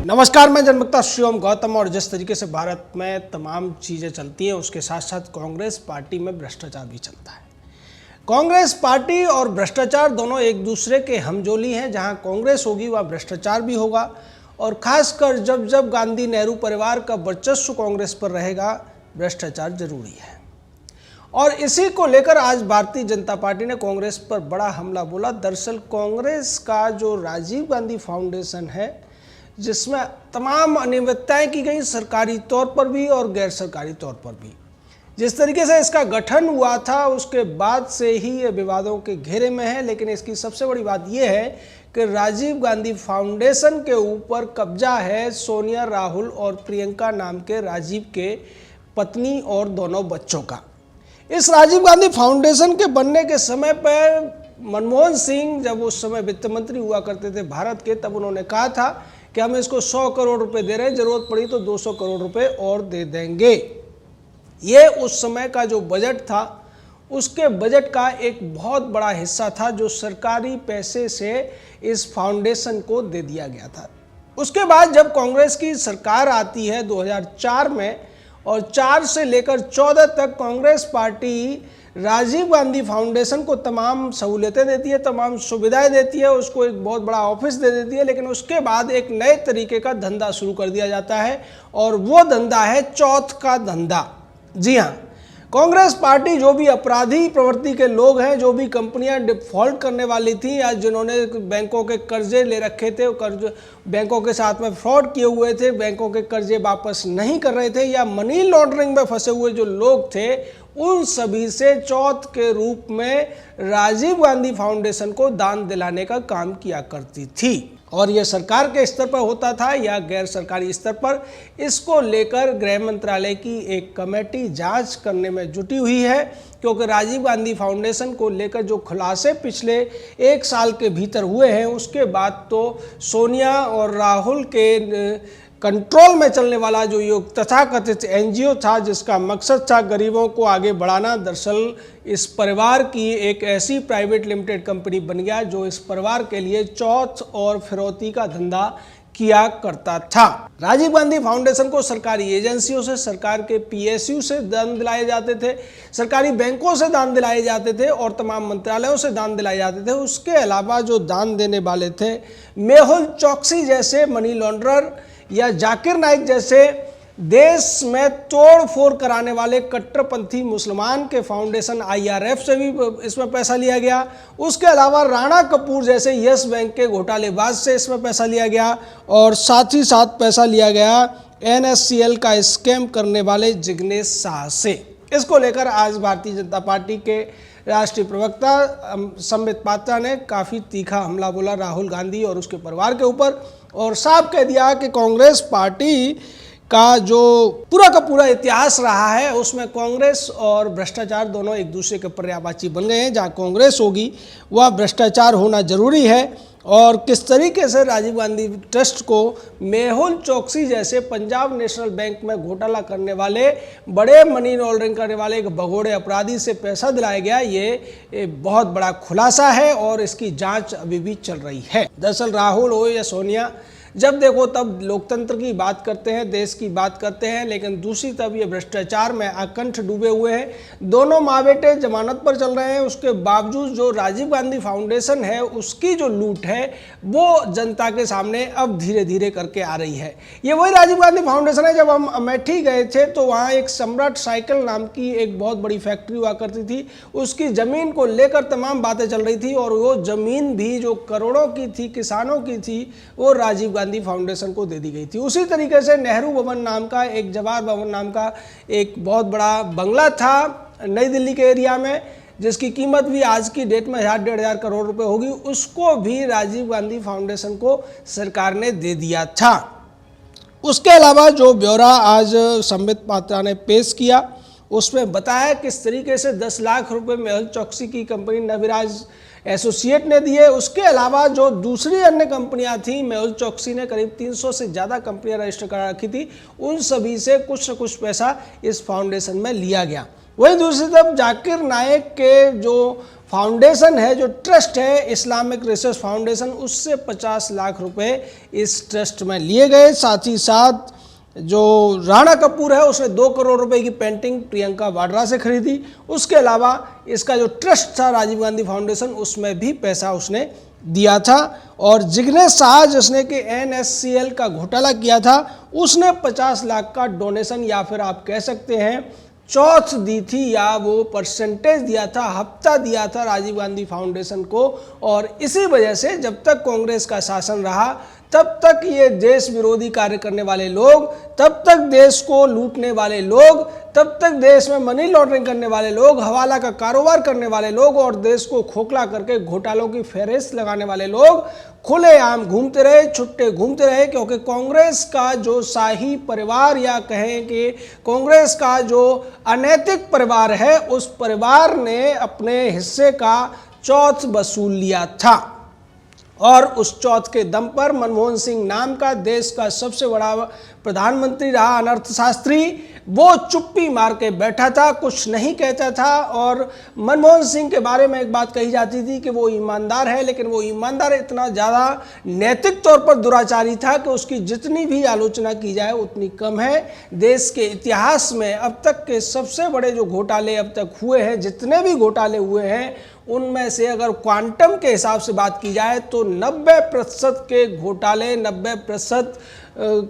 नमस्कार, मैं जनमुक्ता शिवम गौतम। और जिस तरीके से भारत में तमाम चीज़ें चलती हैं उसके साथ साथ कांग्रेस पार्टी में भ्रष्टाचार भी चलता है। कांग्रेस पार्टी और भ्रष्टाचार दोनों एक दूसरे के हमजोली हैं। जहां कांग्रेस होगी वहाँ भ्रष्टाचार भी होगा, और खासकर जब जब गांधी नेहरू परिवार का वर्चस्व कांग्रेस पर रहेगा, भ्रष्टाचार जरूरी है। और इसी को लेकर आज भारतीय जनता पार्टी ने कांग्रेस पर बड़ा हमला बोला। दरअसल कांग्रेस का जो राजीव गांधी फाउंडेशन है, जिसमें तमाम अनियमितताएं की गई, सरकारी तौर पर भी और गैर सरकारी तौर पर भी, जिस तरीके से इसका गठन हुआ था उसके बाद से ही ये विवादों के घेरे में है। लेकिन इसकी सबसे बड़ी बात यह है कि राजीव गांधी फाउंडेशन के ऊपर कब्जा है सोनिया, राहुल और प्रियंका नाम के राजीव के पत्नी और दोनों बच्चों का। इस राजीव गांधी फाउंडेशन के बनने के समय पर मनमोहन सिंह जब उस समय वित्त मंत्री हुआ करते थे भारत के, तब उन्होंने कहा था कि हम इसको 100 करोड़ रुपए दे रहे हैं, जरूरत पड़ी तो 200 करोड़ रुपए और दे देंगे। ये उस समय का जो बजट था, उसके बजट का एक बहुत बड़ा हिस्सा था जो सरकारी पैसे से इस फाउंडेशन को दे दिया गया था। उसके बाद जब कांग्रेस की सरकार आती है 2004 में, और 4 से लेकर 14 तक कांग्रेस पार्टी राजीव गांधी फाउंडेशन को तमाम सहूलियतें देती है, तमाम सुविधाएं देती है, उसको एक बहुत बड़ा ऑफिस दे देती है। लेकिन उसके बाद एक नए तरीके का धंधा शुरू कर दिया जाता है, और वो धंधा है चौथ का धंधा। जी हाँ, कांग्रेस पार्टी जो भी अपराधी प्रवृत्ति के लोग हैं, जो भी कंपनियां डिफॉल्ट करने वाली थी या जिन्होंने बैंकों के कर्जे ले रखे थे, कर्ज बैंकों के साथ में फ्रॉड किए हुए थे, बैंकों के कर्जे वापस नहीं कर रहे थे, या मनी लॉन्ड्रिंग में फंसे हुए जो लोग थे, उन सभी से चौथ के रूप में राजीव गांधी फाउंडेशन को दान दिलाने का काम किया करती थी। और यह सरकार के स्तर पर होता था या गैर सरकारी स्तर पर, इसको लेकर गृह मंत्रालय की एक कमेटी जांच करने में जुटी हुई है। क्योंकि राजीव गांधी फाउंडेशन को लेकर जो खुलासे पिछले 1 साल के भीतर हुए हैं, उसके बाद तो सोनिया और राहुल के कंट्रोल में चलने वाला जो ये तथाकथित एनजीओ था, जिसका मकसद था गरीबों को आगे बढ़ाना, दरअसल इस परिवार की एक ऐसी प्राइवेट लिमिटेड कंपनी बन गया जो इस परिवार के लिए चौथ और फिरौती का धंधा किया करता था। राजीव गांधी फाउंडेशन को सरकारी एजेंसियों से, सरकार के पीएसयू से दान दिलाए जाते थे, सरकारी बैंकों से दान दिलाए जाते थे, और तमाम मंत्रालयों से दान दिलाए जाते थे। उसके अलावा जो दान देने वाले थे, मेहुल चोकसी जैसे मनी लॉन्ड्रर या जाकिर नाइक जैसे देश में तोड़ फोड़ कराने वाले कट्टरपंथी मुसलमान के फाउंडेशन IRF से भी इसमें पैसा लिया गया। उसके अलावा राणा कपूर जैसे यस बैंक के घोटालेबाज से इसमें पैसा लिया गया, और साथ ही साथ पैसा लिया गया NSCL का स्कैम करने वाले जिग्नेश शाह से। इसको लेकर आज भारतीय जनता पार्टी के राष्ट्रीय प्रवक्ता संबित पात्रा ने काफ़ी तीखा हमला बोला राहुल गांधी और उसके परिवार के ऊपर, और साफ कह दिया कि कांग्रेस पार्टी का जो पूरा का पूरा इतिहास रहा है, उसमें कांग्रेस और भ्रष्टाचार दोनों एक दूसरे के पर्यायवाची बन गए हैं। जहां कांग्रेस होगी वह भ्रष्टाचार होना जरूरी है। और किस तरीके से राजीव गांधी ट्रस्ट को मेहुल चोकसी जैसे पंजाब नेशनल बैंक में घोटाला करने वाले, बड़े मनी लॉन्ड्रिंग करने वाले एक भगोड़े अपराधी से पैसा दिलाया गया, ये बहुत बड़ा खुलासा है, और इसकी जांच अभी भी चल रही है। दरअसल राहुल हो या सोनिया, जब देखो तब लोकतंत्र की बात करते हैं, देश की बात करते हैं, लेकिन दूसरी तरफ ये भ्रष्टाचार में अकंठ डूबे हुए हैं। दोनों माँ बेटे जमानत पर चल रहे हैं, उसके बावजूद जो राजीव गांधी फाउंडेशन है उसकी जो लूट है वो जनता के सामने अब धीरे धीरे करके आ रही है। ये वही राजीव गांधी फाउंडेशन है, जब हम अमेठी गए थे तो वहाँ एक सम्राट साइकिल नाम की एक बहुत बड़ी फैक्ट्री हुआ करती थी, उसकी ज़मीन को लेकर तमाम बातें चल रही थी, और वो ज़मीन भी जो करोड़ों की थी, किसानों की थी, वो राजीव गांधी फाउंडेशन को दे दी गई थी। उसी तरीके से नेहरू भवन नाम का, एक जवाहर भवन नाम का एक बहुत बड़ा बंगला था नई दिल्ली के एरिया में, जिसकी कीमत भी आज की डेट में 1,500 करोड़ रुपए होगी, उसको भी राजीव गांधी फाउंडेशन को सरकार ने दे दिया था। उसके अलावा जो ब्यौरा आज संबित पात्रा ने पेश किया, उसमें बताया किस तरीके से 10 लाख रुपए मेहुल चोकसी की कंपनी नविराज एसोसिएट ने दिए। उसके अलावा जो दूसरी अन्य कंपनियां थी, मेहुल चोकसी ने करीब 300 से ज़्यादा कंपनियां रजिस्टर करा रखी थी, उन सभी से कुछ न कुछ पैसा इस फाउंडेशन में लिया गया। वहीं दूसरी तरफ जाकिर नाइक के जो फाउंडेशन है, जो ट्रस्ट है इस्लामिक रिसर्च फाउंडेशन, उससे 50 लाख रुपए इस ट्रस्ट में लिए गए। साथ ही साथ जो राणा कपूर है उसने 2 करोड़ रुपए की पेंटिंग प्रियंका वाड्रा से खरीदी। उसके अलावा इसका जो ट्रस्ट था राजीव गांधी फाउंडेशन, उसमें भी पैसा उसने दिया था। और जिग्नेश शाह जिसने कि NSCL का घोटाला किया था, उसने 50 लाख का डोनेशन या फिर आप कह सकते हैं चौथ दी थी, या वो परसेंटेज दिया था, हफ्ता दिया था राजीव गांधी फाउंडेशन को। और इसी वजह से जब तक कांग्रेस का शासन रहा तब तक ये देश विरोधी कार्य करने वाले लोग, तब तक देश को लूटने वाले लोग, तब तक देश में मनी लॉन्ड्रिंग करने वाले लोग, हवाला का कारोबार करने वाले लोग और देश को खोखला करके घोटालों की फेहरिस्त लगाने वाले लोग खुलेआम घूमते रहे, छुट्टे घूमते रहे। क्योंकि कांग्रेस का जो शाही परिवार, या कहें कि कांग्रेस का जो अनैतिक परिवार है, उस परिवार ने अपने हिस्से का चौथ वसूल लिया था। और उस चौथ के दम पर मनमोहन सिंह नाम का देश का सबसे बड़ा प्रधानमंत्री रहा अर्थशास्त्री, वो चुप्पी मार के बैठा था, कुछ नहीं कहता था। और मनमोहन सिंह के बारे में एक बात कही जाती थी कि वो ईमानदार है, लेकिन वो ईमानदार इतना ज़्यादा नैतिक तौर पर दुराचारी था कि उसकी जितनी भी आलोचना की जाए उतनी कम है। देश के इतिहास में अब तक के सबसे बड़े जो घोटाले अब तक हुए हैं, जितने भी घोटाले हुए हैं, उनमें से अगर क्वांटम के हिसाब से बात की जाए तो 90% के घोटाले, 90%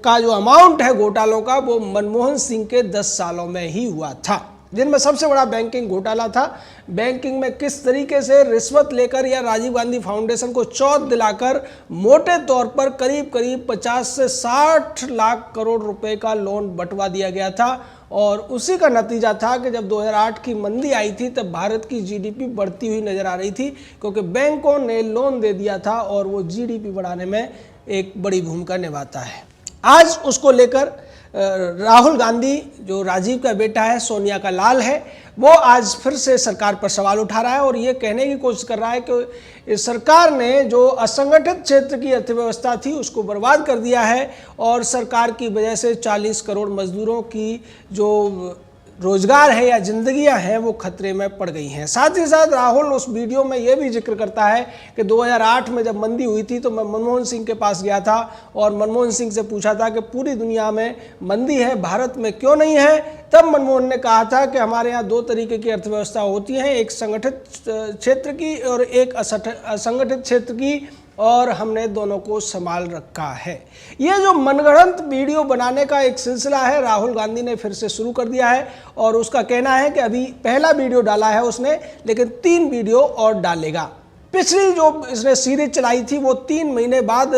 का जो अमाउंट है घोटालों का, वो मनमोहन सिंह के 10 सालों में ही हुआ था। जिनमें सबसे बड़ा बैंकिंग घोटाला था। बैंकिंग में किस तरीके से रिश्वत लेकर या राजीव गांधी फाउंडेशन को चौथ दिलाकर मोटे तौर पर करीब करीब 50 से 60 लाख करोड़ रुपए का लोन बंटवा दिया गया था। और उसी का नतीजा था कि जब 2008 की मंदी आई थी तब भारत की जीडीपी बढ़ती हुई नजर आ रही थी, क्योंकि बैंकों ने लोन दे दिया था और वो जीडीपी बढ़ाने में एक बड़ी भूमिका निभाता है। आज उसको लेकर राहुल गांधी, जो राजीव का बेटा है, सोनिया का लाल है, वो आज फिर से सरकार पर सवाल उठा रहा है और ये कहने की कोशिश कर रहा है कि सरकार ने जो असंगठित क्षेत्र की अर्थव्यवस्था थी उसको बर्बाद कर दिया है और सरकार की वजह से 40 करोड़ मजदूरों की जो रोजगार है या जिंदगियां हैं वो खतरे में पड़ गई हैं। साथ ही साथ राहुल उस वीडियो में ये भी जिक्र करता है कि 2008 में जब मंदी हुई थी तो मैं मनमोहन सिंह के पास गया था और मनमोहन सिंह से पूछा था कि पूरी दुनिया में मंदी है, भारत में क्यों नहीं है। तब मनमोहन ने कहा था कि हमारे यहाँ 2 तरीके की अर्थव्यवस्था होती हैं, एक संगठित क्षेत्र की और एक असंगठित क्षेत्र की, और हमने दोनों को संभाल रखा है। ये जो मनगढ़ंत वीडियो बनाने का एक सिलसिला है राहुल गांधी ने फिर से शुरू कर दिया है और उसका कहना है कि अभी पहला वीडियो डाला है उसने, लेकिन 3 वीडियो और डालेगा। पिछली जो इसने सीरीज चलाई थी वो 3 महीने बाद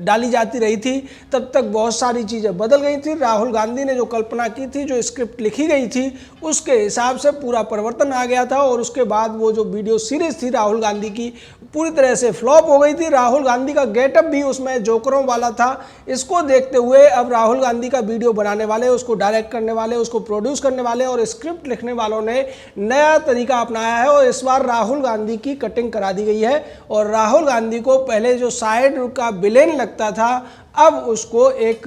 डाली जाती रही थी, तब तक बहुत सारी चीज़ें बदल गई थी। राहुल गांधी ने जो कल्पना की थी, जो स्क्रिप्ट लिखी गई थी, उसके हिसाब से पूरा परिवर्तन आ गया था और उसके बाद वो जो वीडियो सीरीज थी राहुल गांधी की पूरी तरह से फ्लॉप हो गई थी। राहुल गांधी का गेटअप भी उसमें जोकरों वाला था। इसको देखते हुए अब राहुल गांधी का वीडियो बनाने वाले, उसको डायरेक्ट करने वाले, उसको प्रोड्यूस करने वाले और स्क्रिप्ट लिखने वालों ने नया तरीका अपनाया है और इस बार राहुल गांधी की कटिंग करा दी गई है और राहुल गांधी को पहले जो साइड का विलेन लगता था, अब उसको एक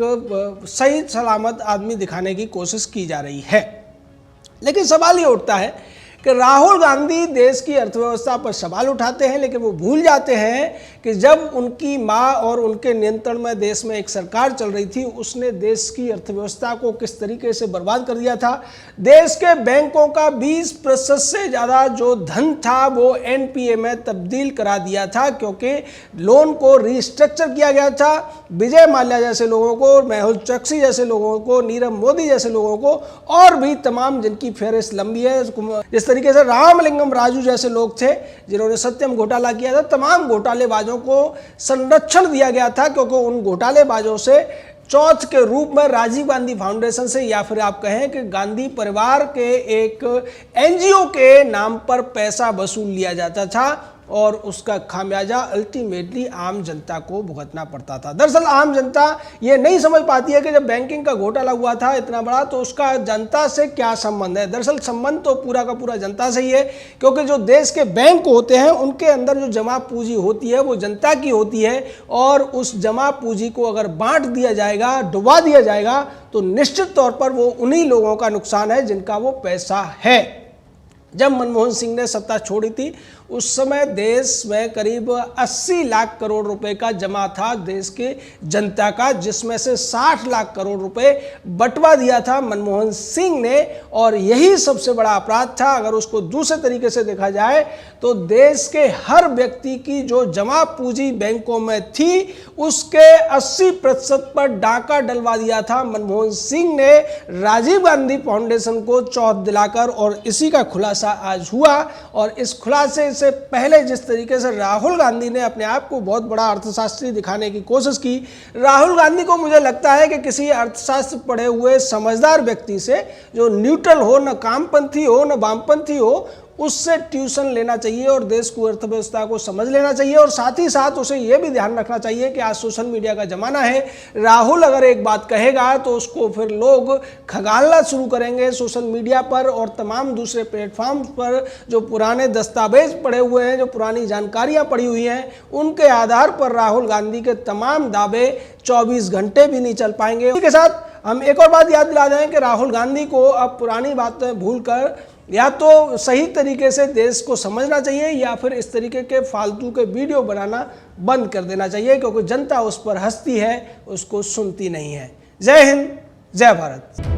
सही सलामत आदमी दिखाने की कोशिश की जा रही है। लेकिन सवाल ये उठता है कि राहुल गांधी देश की अर्थव्यवस्था पर सवाल उठाते हैं, लेकिन वो भूल जाते हैं कि जब उनकी माँ और उनके नियंत्रण में देश में एक सरकार चल रही थी, उसने देश की अर्थव्यवस्था को किस तरीके से बर्बाद कर दिया था। देश के बैंकों का 20% से ज़्यादा जो धन था वो एनपीए में तब्दील करा दिया था, क्योंकि लोन को रिस्ट्रक्चर किया गया था। विजय माल्या जैसे लोगों को, मेहुल चोकसी जैसे लोगों को, नीरव मोदी जैसे लोगों को और भी तमाम जिनकी फेहरिस्त लंबी है, जिस तरीके से रामलिंगम राजू जैसे लोग थे जिन्होंने सत्यम घोटाला किया था, तमाम घोटालेबाजों को संरक्षण दिया गया था, क्योंकि उन घोटालेबाजों से चौथ के रूप में राजीव गांधी फाउंडेशन से, या फिर आप कहें कि गांधी परिवार के एक एनजीओ के नाम पर पैसा वसूल लिया जाता था और उसका खामियाजा अल्टीमेटली आम जनता को भुगतना पड़ता था। दरअसल आम जनता ये नहीं समझ पाती है कि जब बैंकिंग का घोटाला हुआ था इतना बड़ा, तो उसका जनता से क्या संबंध है। दरअसल संबंध तो पूरा का पूरा जनता से ही है, क्योंकि जो देश के बैंक होते हैं उनके अंदर जो जमा पूंजी होती है वो जनता की होती है और उस जमा पूंजी को अगर बांट दिया जाएगा, डुबा दिया जाएगा, तो निश्चित तौर पर वो उन्हीं लोगों का नुकसान है जिनका वो पैसा है। जब मनमोहन सिंह ने सत्ता छोड़ी थी उस समय देश में करीब 80 लाख करोड़ रुपए का जमा था देश की जनता का, जिसमें से 60 लाख करोड़ रुपए बंटवा दिया था मनमोहन सिंह ने। और यही सबसे बड़ा अपराध था। अगर उसको दूसरे तरीके से देखा जाए तो देश के हर व्यक्ति की जो जमा पूंजी बैंकों में थी उसके 80% पर डाका डलवा दिया था मनमोहन सिंह ने राजीव गांधी फाउंडेशन को चौथ दिलाकर। और इसी का खुलासा आज हुआ। और इस खुलासे से पहले जिस तरीके से राहुल गांधी ने अपने आप को बहुत बड़ा अर्थशास्त्री दिखाने की कोशिश की, राहुल गांधी को मुझे लगता है कि किसी अर्थशास्त्र पढ़े हुए समझदार व्यक्ति से, जो न्यूट्रल हो, न कामपंथी हो न वामपंथी हो, उससे ट्यूशन लेना चाहिए और देश की अर्थव्यवस्था को समझ लेना चाहिए। और साथ ही साथ उसे यह भी ध्यान रखना चाहिए कि आज सोशल मीडिया का जमाना है। राहुल अगर एक बात कहेगा तो उसको फिर लोग खगालना शुरू करेंगे सोशल मीडिया पर और तमाम दूसरे प्लेटफॉर्म पर। जो पुराने दस्तावेज पड़े हुए हैं, जो पुरानी जानकारियां पड़ी हुई हैं, उनके आधार पर राहुल गांधी के तमाम दावे 24 घंटे भी नहीं चल पाएंगे। इसी के साथ हम एक और बात याद दिला दें कि राहुल गांधी को अब पुरानी बातें भूलकर या तो सही तरीके से देश को समझना चाहिए या फिर इस तरीके के फालतू के वीडियो बनाना बंद कर देना चाहिए, क्योंकि जनता उस पर हंसती है, उसको सुनती नहीं है। जय हिंद, जय भारत।